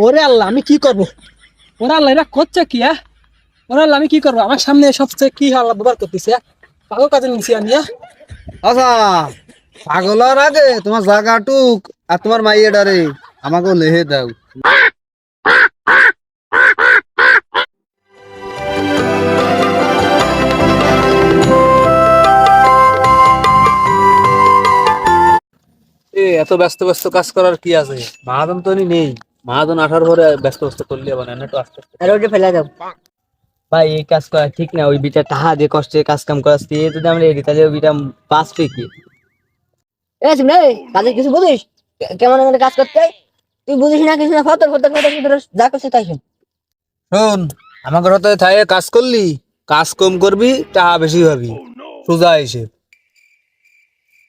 ওরে আল্লাহ আমি কি করব? ওরে আল্লাহ এরা করছে কি? ওরে আল্লাহ আমি কি করবো? আমার সামনে সবচেয়ে কি আল্লাহ ব্যবহার করতেছে? পাগল কাজে নিছি আমি। আচ্ছা, পাগলার আগে তোমার জায়গাটুক আর তোমার মাইয়েডারে আমাকে লেহে দাও। এত ব্যস্ত ব্যস্ত কাজ করার কি আছে? মহাজন তো নেই। মহাজন আসার পরে ব্যস্ত ব্যস্ত করলে হবে না, একটু আস্তে আস্তে। আর ওটা ফেলে দাও। ভাই এই কাজ করা ঠিক না, ওই বিটা টাহা দিয়ে কষ্টে কাজ কাম করাচ্ছি, এই যদি আমরা এডি তাহলে ওই বিটা বাঁচবে কি? এ শুনে কাজে কিছু বুঝিস? কেমন করে কাজ করতে হয়? তুই বুঝিস না কিছু না, ফতর ফতর ফতর ফতর যা করছিস তাই শোন। শোন, আমাকে হতে থায়ে কাজ করলি, কাজ কম করবি, টাকা বেশি পাবি। সোজা এসে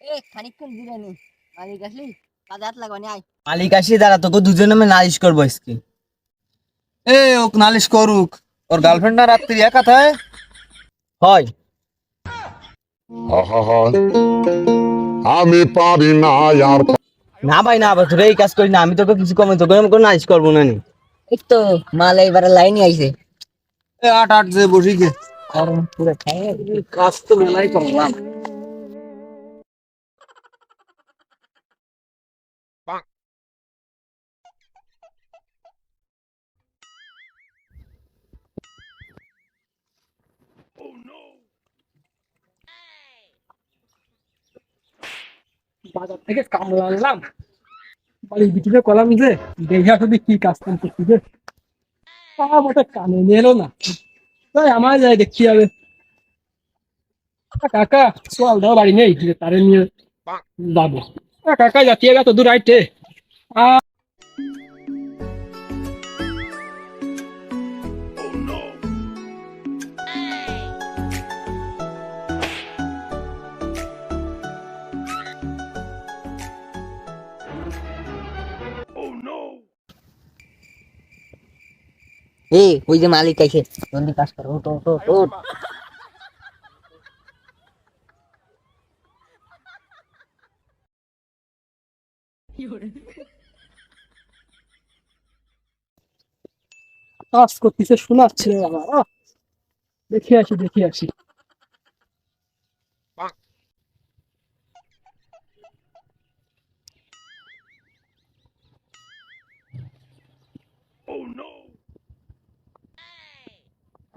এ খানিকক্ষণ বিরিয়ানি মালিক আসলি কাজে হাত লাগানি আয়। মালিক আসি দাঁড়া, তোকে দুজন আমি নালিশ করবো আজকে। ওক নালিশ করুক, ওর গার্লফ্রেন্ড না রাত্রি একা থায়। হয় আহা, আমি পারি না আর। না ভাই না, তোরা এই কাজ করি না, আমি তোকে কিছু কমে তোকে আমি কোনো নালিশ করবো না নি। এই তো মাল এইবারে লাইনে আইছে। আট আট যে বসি গে। আর পুরো খায় কাজ তো মেলাই করলাম। বাজার থেকে কামলা আনলাম, বাড়ির ভিতরে কলাম যে দেখে আসলে কি কাজ কাম করতেছে। মোটে কানে নিলো না, তাই আমার যাই দেখতে হবে। কাকা চল দাও, বাড়ি নেই যে তারে নিয়ে যাবো। কাকা যাচ্ছি তো দূর আইতে। ওই যে মালিক আইছে, জলদি কাজ করো, ওঠ ওঠ ওঠ ওঠ। কাজ করতেছে শোনাচ্ছে আমার। দেখে আসি দেখে আসি।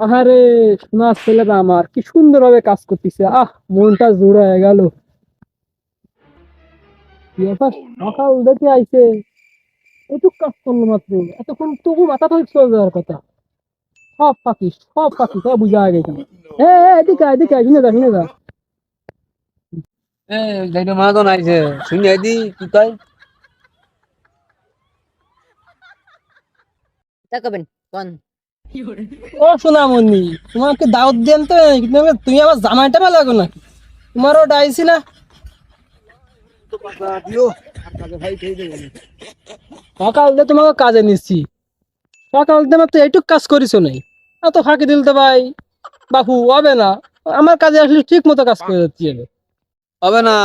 আহারে শোনা ছেলেটা আমার কি সুন্দর ভাবে কাজ করতেছে। মনটা জোড়া হয়ে গেল। সকাল দেখে আইছে, এটুক কাজ করলো মাত্র, এতক্ষণ তবু মাথা তো চলে যাওয়ার কথা। সব পাখি সব বুঝা গেছে। এদিকে এদিকে শুনে যা শুনে যা। যাইতে মহাজন আইছে, শুনি আইদি কি কয়। তাকাবেন কোন? ও সোনামণি, তোমাকে দাওয়াত দেন তো, কিন্তু তুমি আমার জামাইটা ভালো লাগো নাকি? তোমারও ডাইছি না। সকাল দিয়ে তোমাকে কাজে নিচ্ছি, সকাল দিয়ে মাত্র এইটুক কাজ করিস নাই, এত ফাঁকি দিল তো ভাই বাপু হবে না। আমার কাজে আসলে ঠিক মতো কাজ করে যাচ্ছি আমি। হবে না,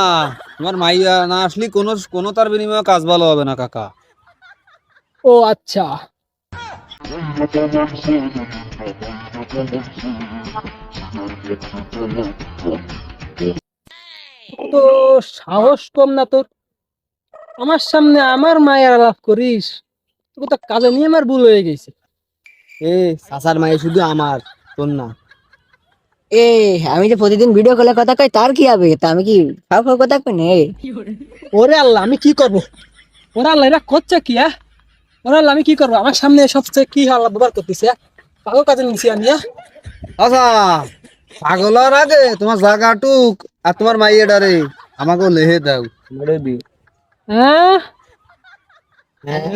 তোমার মাইয়া না আসলে কোনো কোনো তার বিনিময়ে কাজ ভালো হবে না কাকা। ও আচ্ছা। তো সাহস কম না তোর, আমার সামনে আমার মায়ের আলাপ করিস? তোকে তো কাজে নিয়ে আমার ভুল হয়ে গেছে। চাচার মায়ে শুধু আমার, তোর না। আমি যে প্রতিদিন ভিডিও কলে কথা কই, তার কি হবে? তা আমি কি ফাও ফাও কথা কই না? ওরে আল্লাহ আমি কি করব? ওরে আল্লাহ এরা করছে কি? ওরে আল্লাহ আমি কি করবো? আমার সামনে সবচেয়ে কি আল্লাহ ব্যবহার করতেছে? পাগল কাজে নিছি আমি। আচ্ছা, পাগলার আগে তোমার জায়গাটুক আর তোমার মাইয়েডারে আমাকে লেহে দাও। হ্যাঁ হ্যাঁ।